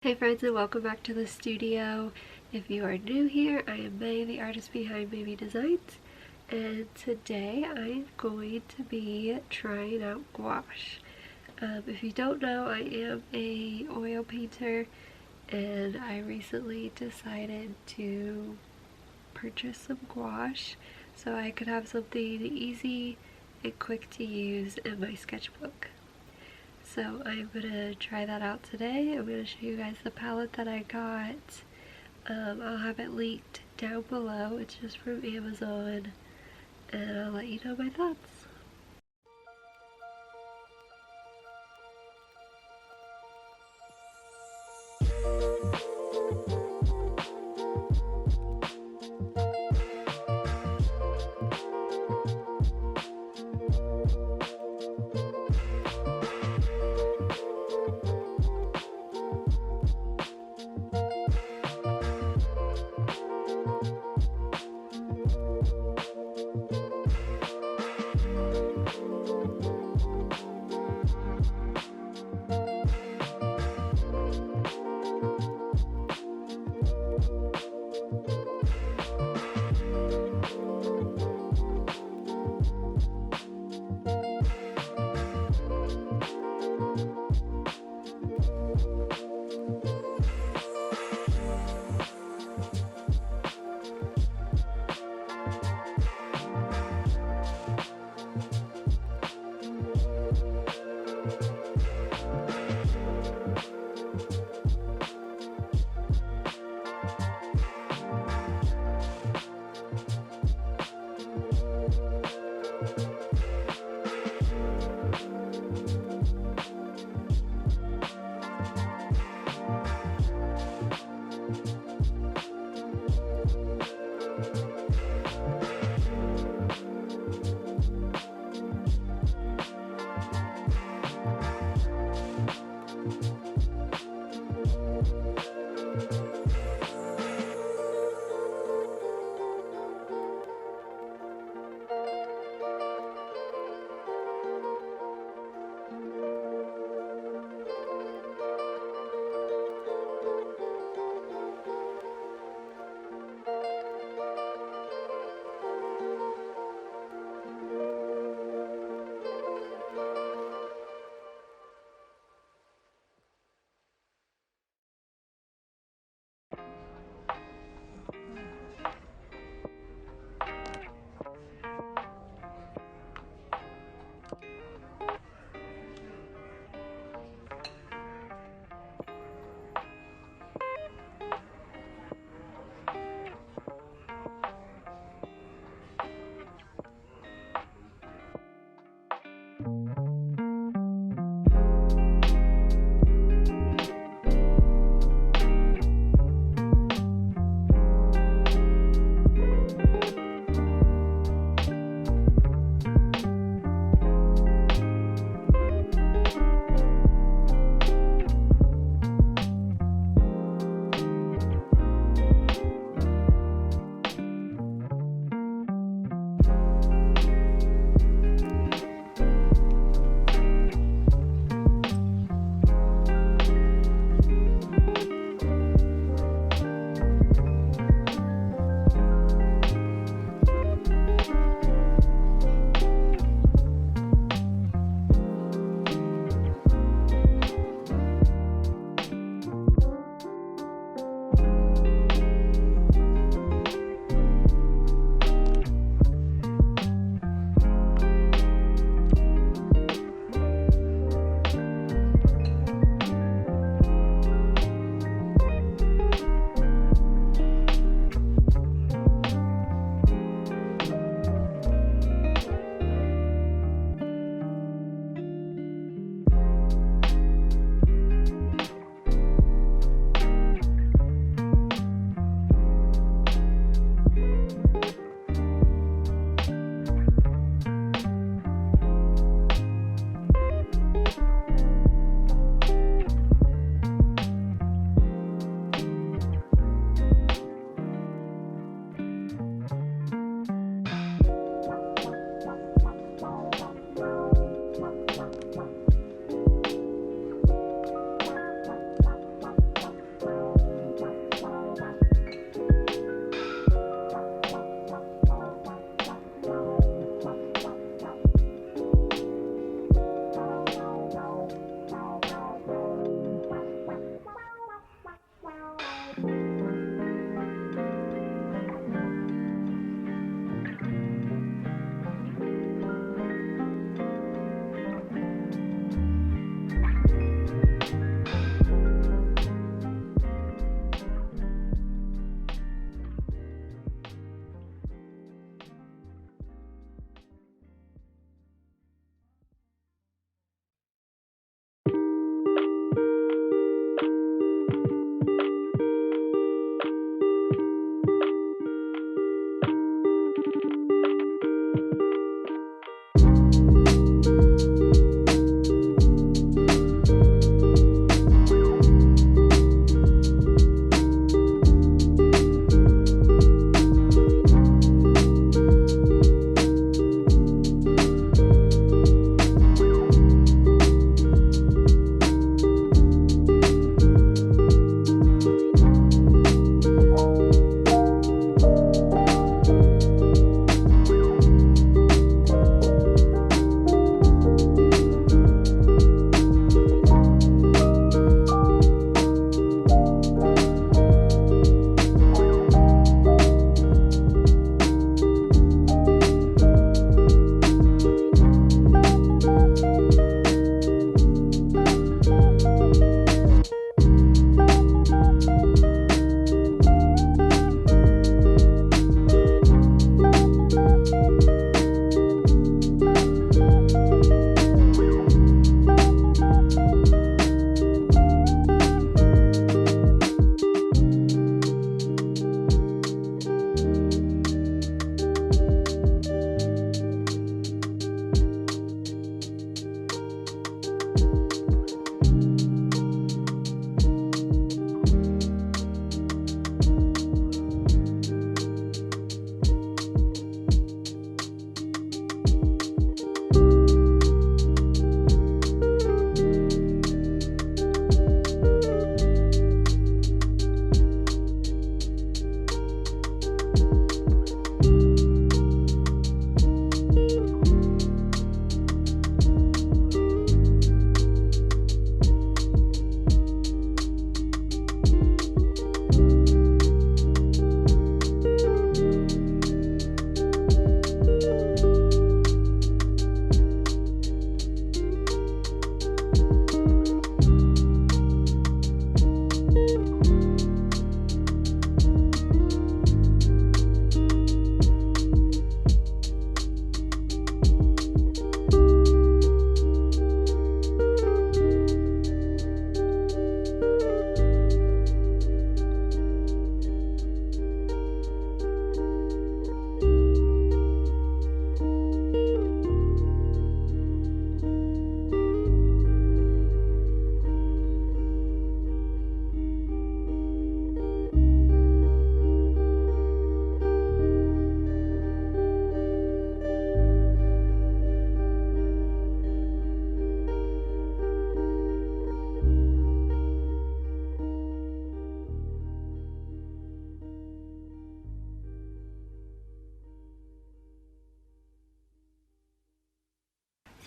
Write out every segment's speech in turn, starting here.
Hey friends, and welcome back to the studio. If you are new here, I am May, the artist behind Maybe Designs, and today I'm going to be trying out gouache. If you don't know, I am a oil painter, and I recently decided to purchase some gouache so I could have something easy and quick to use in my sketchbook. So I'm gonna try that out today. I'm gonna show you guys the palette that I got. I'll have it linked down below. It's just from Amazon, and I'll let you know my thoughts.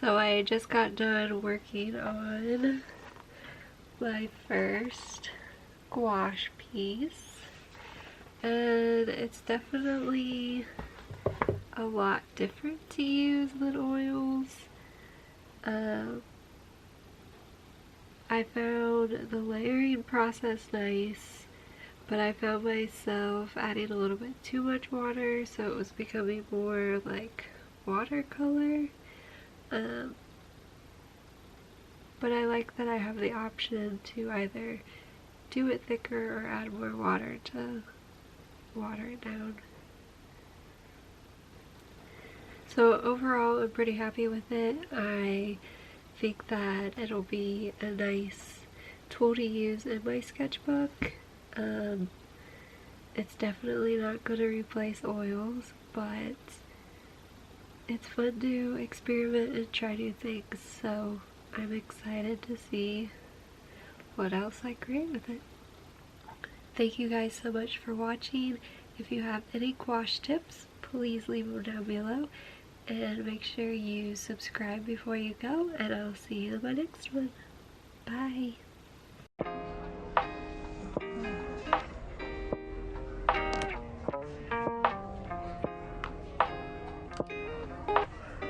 So I just got done working on my first gouache piece, and it's definitely a lot different to use than oils. I found the layering process nice, but I found myself adding a little bit too much water, so it was becoming more like watercolor. But I like that I have the option to either do it thicker or add more water to water it down. So overall, I'm pretty happy with it. I think that it'll be a nice tool to use in my sketchbook. It's definitely not going to replace oils, but it's fun to experiment and try new things, so I'm excited to see what else I create with it. Thank you guys so much for watching. If you have any gouache tips, please leave them down below, and make sure you subscribe before you go, and I'll see you in my next one. Bye!